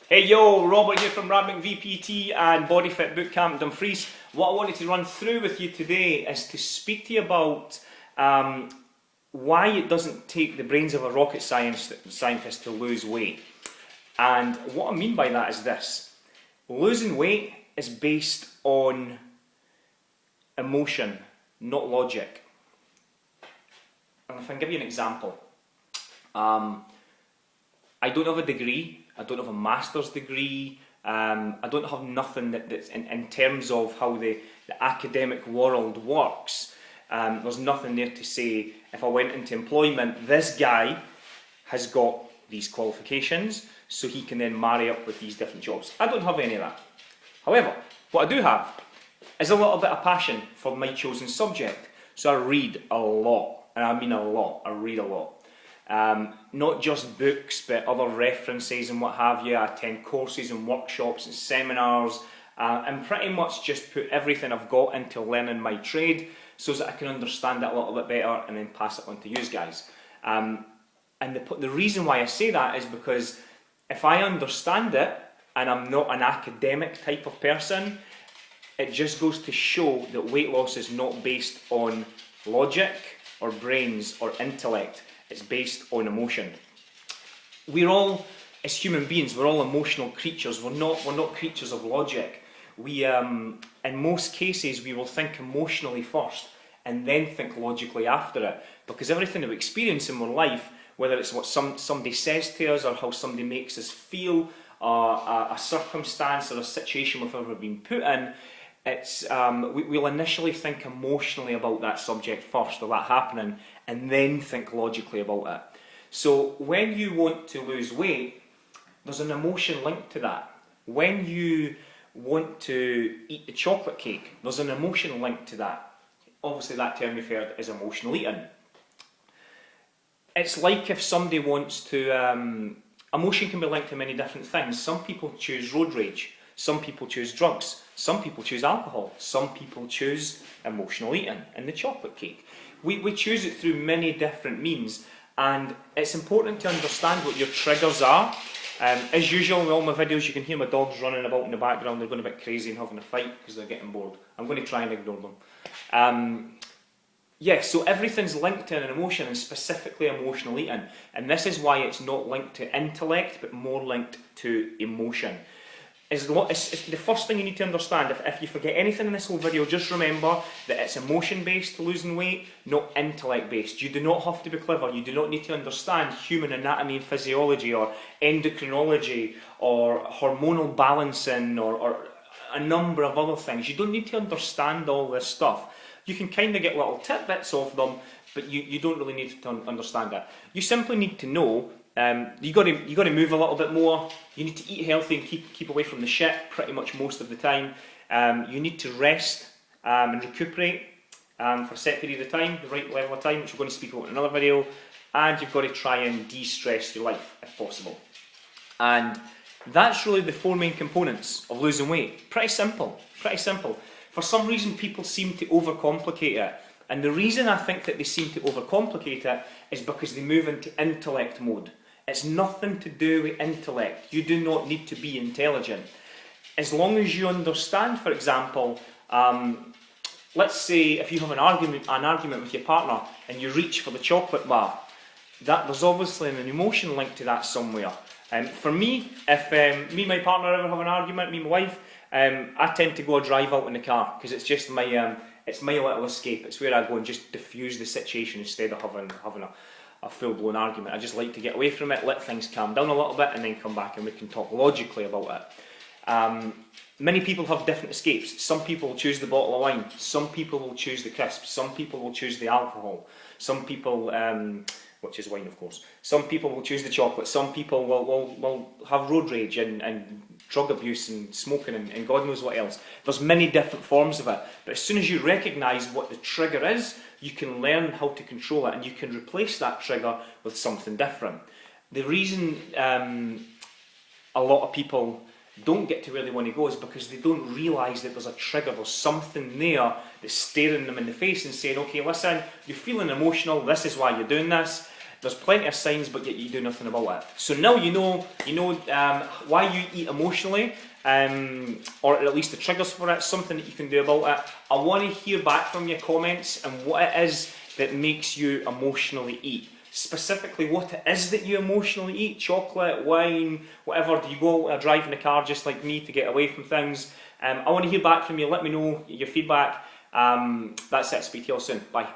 Hey yo, Robert here from Radmic VPT and BodyFit Bootcamp Dumfries. What I wanted to run through with you today is to speak to you about why it doesn't take the brains of a rocket scientist to lose weight. And what I mean by that is this: losing weight is based on emotion, not logic. And if I can give you an example, I don't have a degree. I don't have a master's degree. I don't have nothing that's in terms of how the academic world works. There's nothing there to say, if I went into employment, this guy has got these qualifications, so he can then marry up with these different jobs. I don't have any of that. However, what I do have is a little bit of passion for my chosen subject. So I read a lot, and I mean a lot. I read a lot. Not just books, but other references and what have you. I attend courses and workshops and seminars, and pretty much just put everything I've got into learning my trade so that I can understand it a little bit better and then pass it on to you guys. And the reason why I say that is because if I understand it and I'm not an academic type of person, it just goes to show that weight loss is not based on logic or brains or intellect. It's based on emotion. We're all, as human beings, we're all emotional creatures. We're not creatures of logic. We, in most cases, we will think emotionally first and then think logically after it. Because everything that we experience in our life, whether it's what somebody says to us or how somebody makes us feel, a circumstance or a situation we've ever been put in, we'll initially think emotionally about that subject first, or that happening, and then think logically about it. So when you want to lose weight, there's an emotion linked to that. When you want to eat the chocolate cake, there's an emotion linked to that. Obviously that term you've heard is emotional eating. It's like if somebody wants to... emotion can be linked to many different things. Some people choose road rage. Some people choose drugs. Some people choose alcohol. Some people choose emotional eating and the chocolate cake. We choose it through many different means, and it's important to understand what your triggers are. As usual in all my videos, you can hear my dogs running about in the background. They're going a bit crazy and having a fight because they're getting bored. I'm going to try and ignore them. So everything's linked to an emotion, and specifically emotional eating. And this is why it's not linked to intellect, but more linked to emotion. It's the first thing you need to understand. If you forget anything in this whole video, just remember that it's emotion-based losing weight, not intellect-based. You do not have to be clever. You do not need to understand human anatomy and physiology, or endocrinology, or hormonal balancing, or a number of other things. You don't need to understand all this stuff. You can kind of get little tidbits of them, but you don't really need to understand it. You simply need to know you got to move a little bit more. You need to eat healthy and keep away from the shit pretty much most of the time. You need to rest and recuperate for a set period of time, the right level of time, which we're going to speak about in another video. And you've got to try and de-stress your life if possible. And that's really the four main components of losing weight. Pretty simple, pretty simple. For some reason, people seem to overcomplicate it. And the reason I think that they seem to overcomplicate it is because they move into intellect mode. It's nothing to do with intellect. You do not need to be intelligent. As long as you understand, for example, let's say if you have an argument with your partner and you reach for the chocolate bar, there's obviously an emotion linked to that somewhere. For me, if me and my partner ever have an argument, me and my wife, I tend to go drive out in the car because it's just my little escape. It's where I go and just diffuse the situation instead of having a full-blown argument. I just like to get away from it, let things calm down a little bit, and then come back and we can talk logically about it. Many people have different escapes. Some people will choose the bottle of wine. Some people will choose the crisps. Some people will choose the alcohol. Some people, which is wine of course, some people will choose the chocolate. Some people will have road rage and drug abuse and smoking and God knows what else. There's many different forms of it. But as soon as you recognise what the trigger is, you can learn how to control it, and you can replace that trigger with something different. The reason a lot of people don't get to where they want to go is because they don't realise that there's a trigger, there's something there that's staring them in the face and saying, okay, listen, you're feeling emotional, this is why you're doing this. There's plenty of signs, but yet you do nothing about it. So now you know why you eat emotionally, or at least the triggers for it, something that you can do about it. I want to hear back from your comments and what it is that makes you emotionally eat. Specifically, what it is that you emotionally eat: chocolate, wine, whatever. Do you go out drive in the car just like me to get away from things? I want to hear back from you. Let me know your feedback. That's it. Speak to you all soon. Bye.